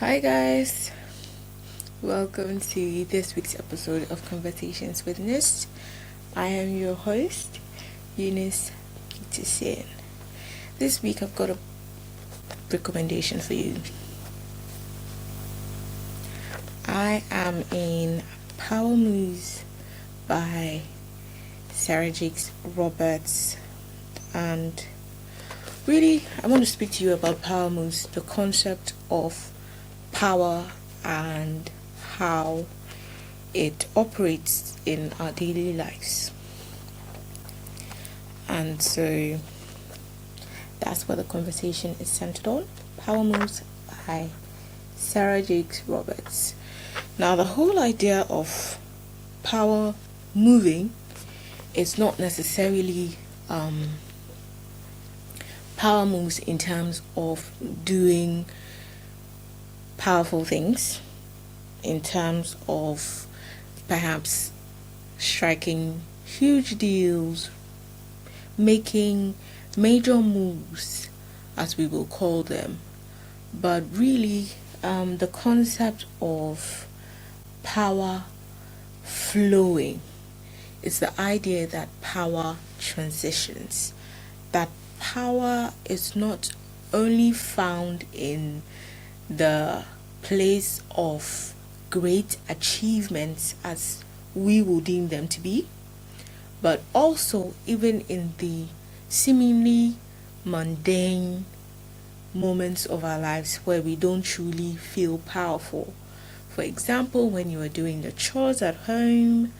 Hi guys, welcome to this week's episode of Conversations with Nis. I am your host, Eunice Peterson. This week I've got a recommendation for you. I am in Power Moves by Sara Jakes Roberts, and really I want to speak to you about power moves, the concept of power and how it operates in our daily lives. And so that's what the conversation is centered on. Power Moves by Sara Jakes Roberts. Now, the whole idea of power moving is not necessarily power moves in terms of doing powerful things, in terms of perhaps striking huge deals, making major moves, as we will call them, but really the concept of power flowing. It's the idea that power transitions, that power is not only found in the place of great achievements as we will deem them to be, but also even in the seemingly mundane moments of our lives where we don't truly feel powerful. For example, when you are doing the chores at home,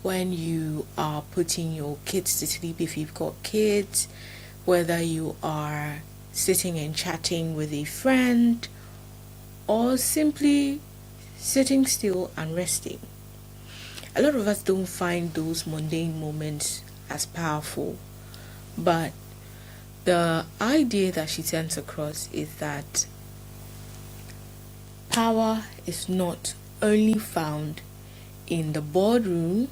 when you are putting your kids to sleep if you've got kids, whether you are sitting and chatting with a friend, or simply sitting still and resting. A lot of us don't find those mundane moments as powerful, but the idea that she sends across is that power is not only found in the boardroom,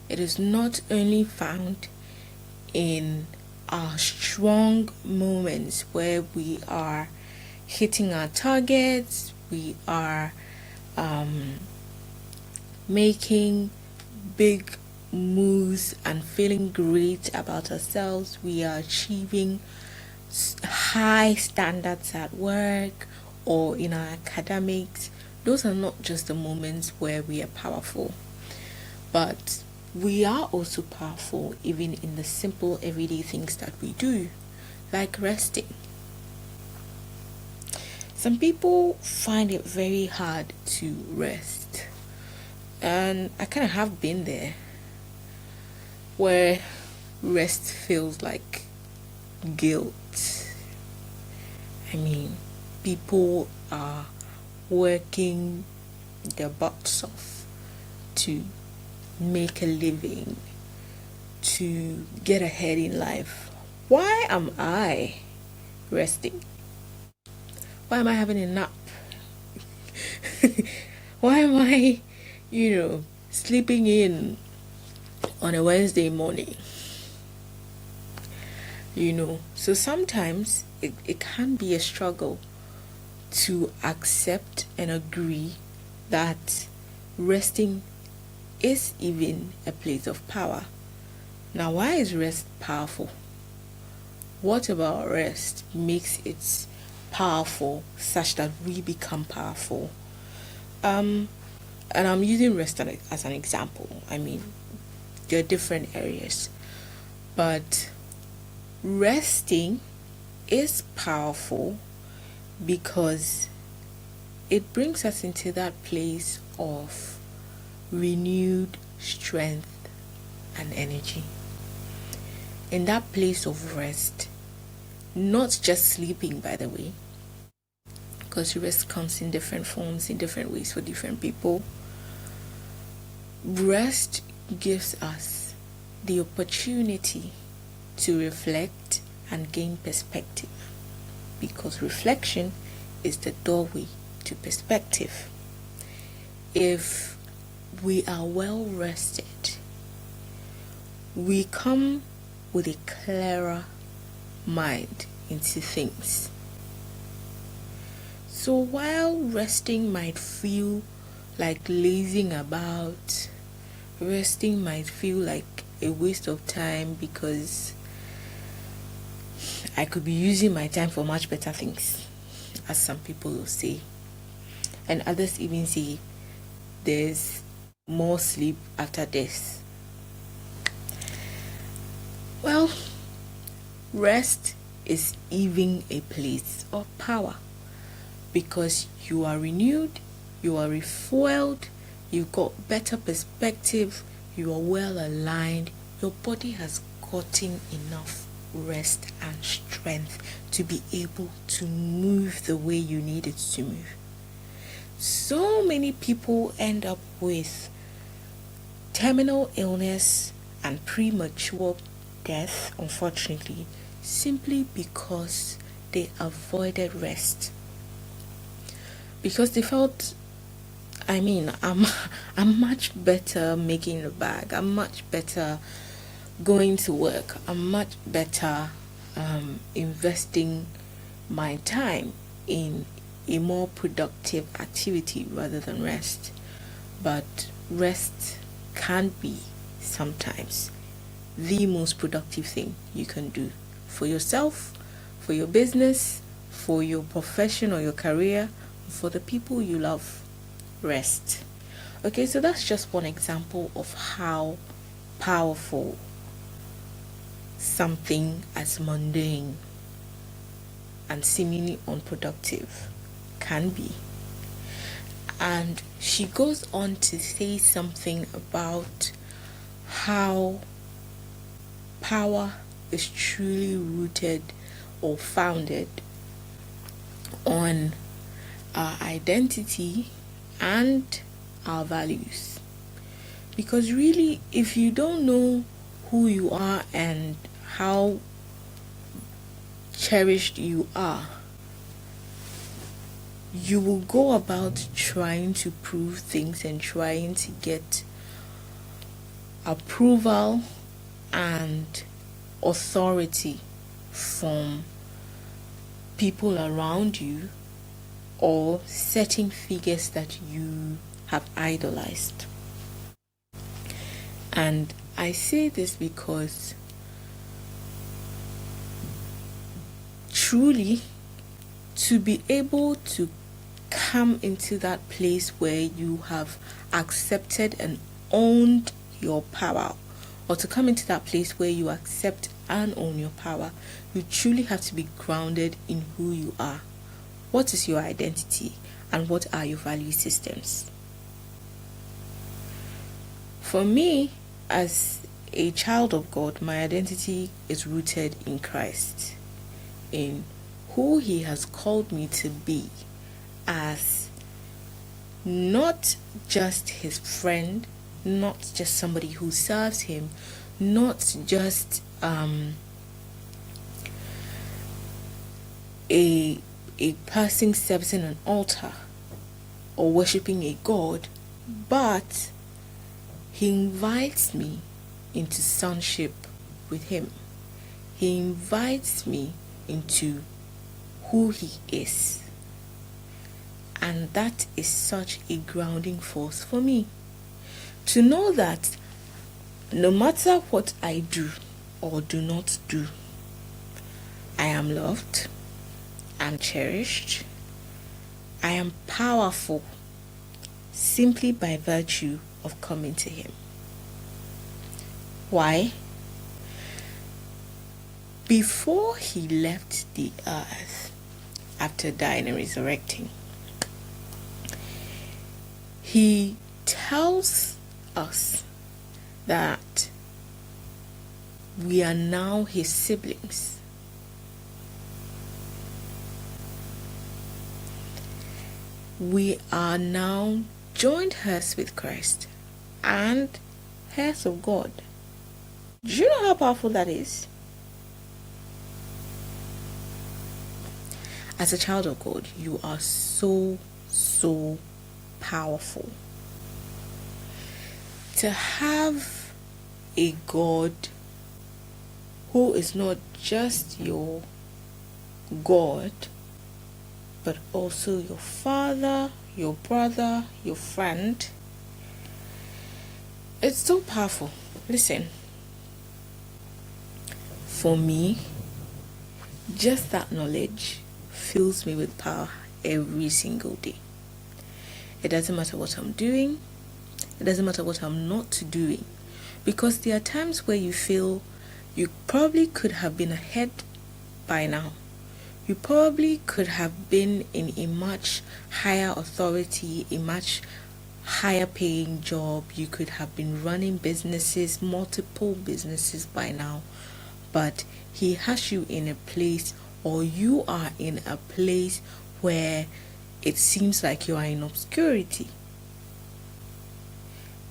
it is not only found in our strong moments where we are hitting our targets, we are making big moves and feeling great about ourselves, we are achieving high standards at work or in our academics. Those are not just the moments where we are powerful, but we are also powerful even in the simple everyday things that we do, like resting. Some people find it very hard to rest, and I kind of have been there, where rest feels like guilt. I mean, people are working their butts off to make a living, to get ahead in life. Why am I resting? Why am I having a nap? Why am I, sleeping in on a Wednesday morning? So sometimes it can be a struggle to accept and agree that resting is even a place of power. Now, why is rest powerful? What about rest makes it powerful such that we become powerful? And I'm using rest as an example. I mean, there are different areas, but resting is powerful because it brings us into that place of renewed strength and energy. In that place of rest, not just sleeping, by the way, because rest comes in different forms, in different ways for different people. Rest gives us the opportunity to reflect and gain perspective, because reflection is the doorway to perspective. If we are well rested, we come with a clearer mind into things. So while resting might feel like lazing about, resting might feel like a waste of time because I could be using my time for much better things, as some people will say. And others even say there's more sleep after death. Well, rest is even a place of power because you are renewed, you are refueled, you've got better perspective, you are well aligned, your body has gotten enough rest and strength to be able to move the way you need it to move. So many people end up with terminal illness and premature death, unfortunately, simply because they avoided rest. Because they felt, I'm much better making a bag. I'm much better going to work. I'm much better investing my time in a more productive activity rather than rest. But rest can be sometimes the most productive thing you can do for yourself, for your business, for your profession or your career, for the people you love. Rest. Okay, so that's just one example of how powerful something as mundane and seemingly unproductive can be. And she goes on to say something about how power is truly rooted or founded on our identity and our values. Because really, if you don't know who you are and how cherished you are, you will go about trying to prove things and trying to get approval and authority from people around you or certain figures that you have idolized. And I say this because truly, to be able to come into that place where you have accepted and owned your power, or to come into that place where you accept and own your power, you truly have to be grounded in who you are. What is your identity and what are your value systems? For me, as a child of God, my identity is rooted in Christ, in who He has called me to be as not just His friend, not just somebody who serves Him, not just a person servicing an altar or worshiping a God, but He invites me into sonship with Him. He invites me into who He is. And that is such a grounding force for me. To know that no matter what I do or do not do, I am loved, I'm cherished, I am powerful simply by virtue of coming to Him. Why? Before He left the earth, after dying and resurrecting, He tells us that we are now His siblings. We are now joined heirs with Christ and heirs of God. Do you know how powerful that is? As a child of God, you are so powerful. To have a God who is not just your God, but also your father, your brother, your friend. It's so powerful. Listen, for me, just that knowledge fills me with power every single day. It doesn't matter what I'm doing. It doesn't matter what I'm not doing. Because there are times where you feel you probably could have been ahead by now. You probably could have been in a much higher authority, a much higher paying job. You could have been running businesses, multiple businesses by now. But he has you in a place, or you are in a place where it seems like you are in obscurity.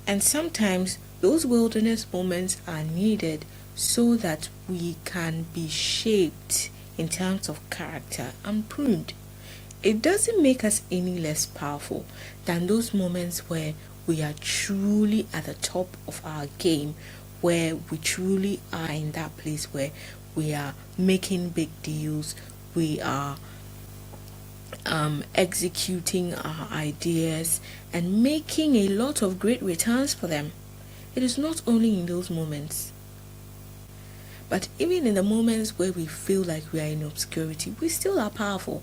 And sometimes those wilderness moments are needed so that we can be shaped in terms of character and pruned. It doesn't make us any less powerful than those moments where we are truly at the top of our game, where we truly are in that place where we are making big deals, we are executing our ideas and making a lot of great returns for them. It is not only in those moments, but even in the moments where we feel like we are in obscurity, we still are powerful.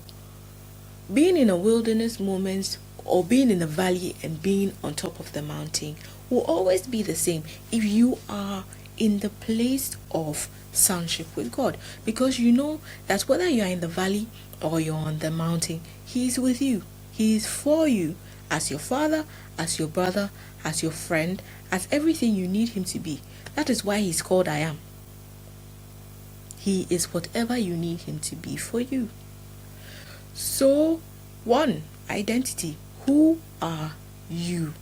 Being in a wilderness moment or being in the valley and being on top of the mountain will always be the same if you are in the place of sonship with God, because you know that whether you are in the valley or you're on the mountain, He is with you. He is for you as your father, as your brother, as your friend, as everything you need Him to be. That is why He's called I Am. He is whatever you need Him to be for you. So, one, identity. Who are you?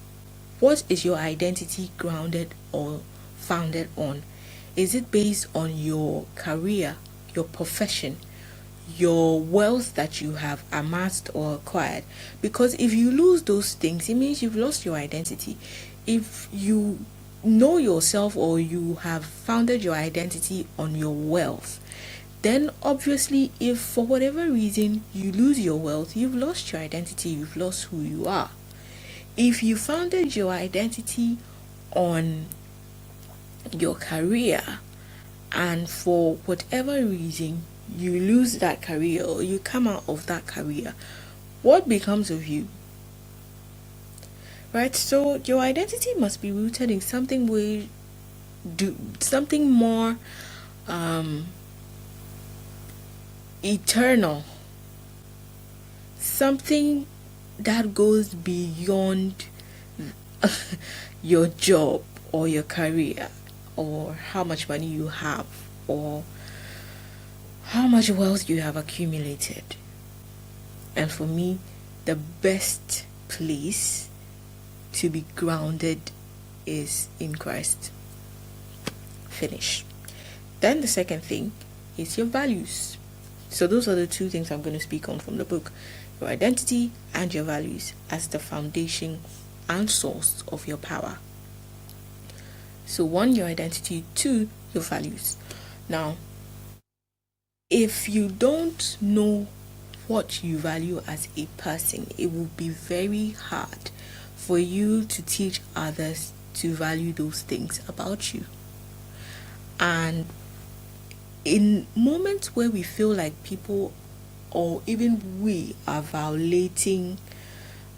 What is your identity grounded or founded on? Is it based on your career, your profession, your wealth that you have amassed or acquired? Because if you lose those things, it means you've lost your identity. If you know yourself or you have founded your identity on your wealth, then obviously if for whatever reason you lose your wealth, you've lost your identity, you've lost who you are. If you founded your identity on your career and for whatever reason you lose that career or you come out of that career, what becomes of you? Right? So your identity must be rooted in something something more eternal, something that goes beyond your job or your career or how much money you have or how much wealth you have accumulated. And for me, the best place to be grounded is in Christ. Finish. Then the second thing is your values. So those are the two things I'm going to speak on from the book: your identity and your values as the foundation and source of your power. So one, your identity; two, your values. Now, if you don't know what you value as a person, it will be very hard for you to teach others to value those things about you. And in moments where we feel like people or even we are violating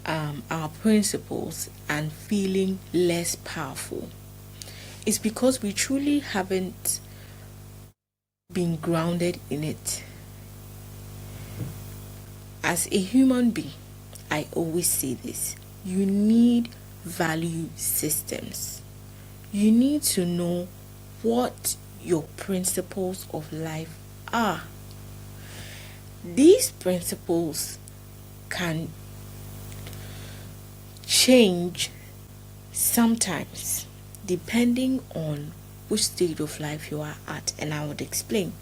our principles and feeling less powerful, it's because we truly haven't been grounded in it. As a human being, I always say this: you need value systems. You need to know what your principles of life are. These principles can change sometimes depending on which stage of life you are at, and I would explain.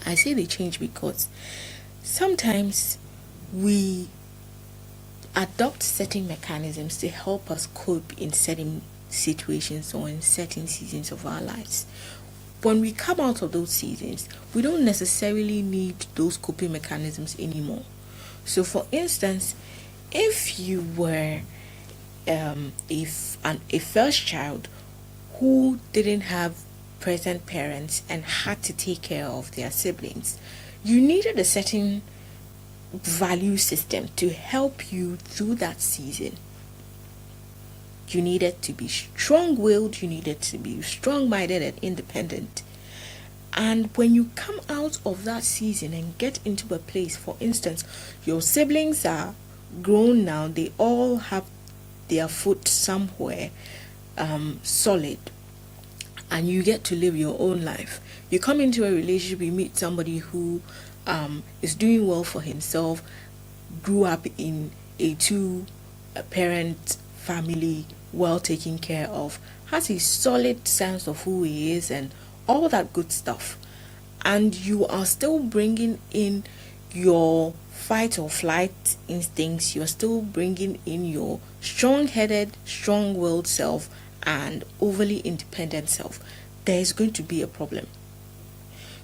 I say they change because sometimes we adopt certain mechanisms to help us cope in certain situations or in certain seasons of our lives. When we come out of those seasons, we don't necessarily need those coping mechanisms anymore. So, for instance, if you were a first child who didn't have present parents and had to take care of their siblings, you needed a certain value system to help you through that season. You needed to be strong-willed, you needed to be strong-minded and independent. And when you come out of that season and get into a place, for instance, your siblings are grown now, they all have their foot somewhere solid, and you get to live your own life. You come into a relationship, you meet somebody who is doing well for himself, grew up in a two-parent family, well taken care of, has a solid sense of who he is and all that good stuff. And you are still bringing in your fight or flight instincts, you're still bringing in your strong-headed, strong-willed self and overly independent self. There is going to be a problem.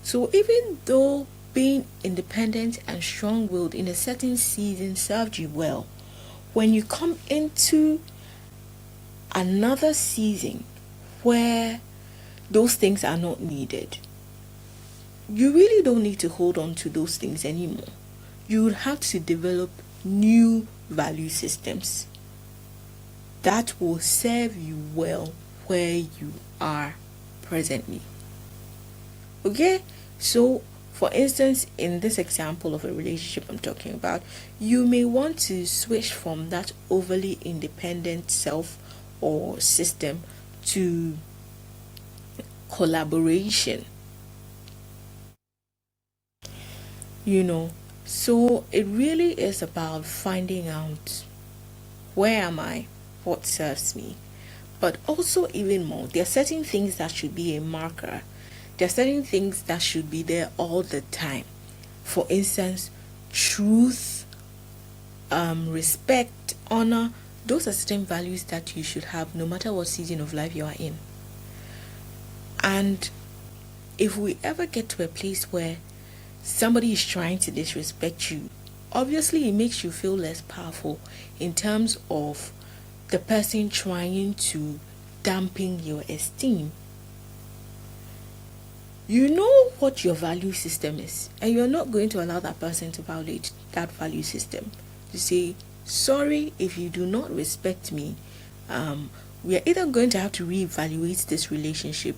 So even though being independent and strong-willed in a certain season served you well, when you come into another season where those things are not needed, you really don't need to hold on to those things anymore. You would have to develop new value systems that will serve you well where you are presently. Okay? So, for instance, in this example of a relationship I'm talking about, you may want to switch from that overly independent self or system to collaboration. So it really is about finding out, where am I, what serves me, but also even more, there are certain things that should be a marker. There are certain things that should be there all the time. For instance, truth, respect, honor. Those are certain values that you should have no matter what season of life you are in. And if we ever get to a place where somebody is trying to disrespect you, obviously it makes you feel less powerful in terms of the person trying to dampen your esteem. You know what your value system is, and you're not going to allow that person to violate that value system. To say, sorry, if you do not respect me, we are either going to have to reevaluate this relationship,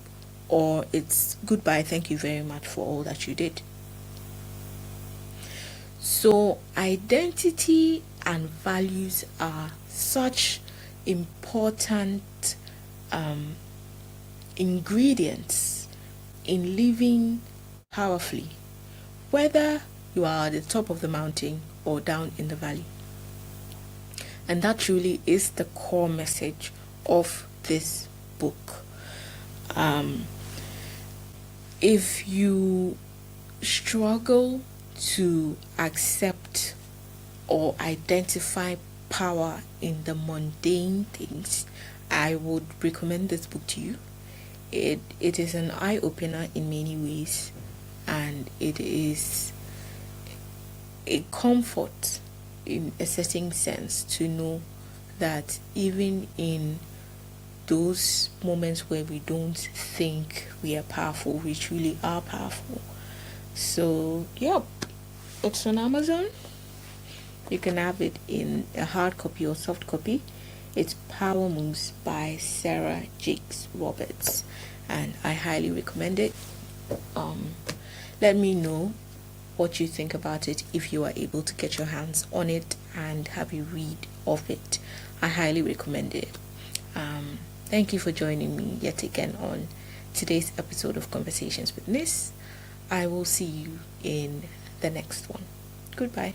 or it's goodbye, thank you very much for all that you did. So identity and values are such important ingredients in living powerfully, whether you are at the top of the mountain or down in the valley. And that truly is the core message of this book. If you struggle to accept or identify power in the mundane things, I would recommend this book to you. It is an eye-opener in many ways, and it is a comfort in a certain sense to know that even in those moments where we don't think we are powerful, we truly are powerful. So, yep, it's on Amazon. You can have it in a hard copy or soft copy. It's Power Moves by Sara Jakes Roberts, and I highly recommend it. Let me know what you think about it if you are able to get your hands on it and have a read of it. I highly recommend it. Thank you for joining me yet again on today's episode of Conversations with Nis. I will see you in the next one. Goodbye.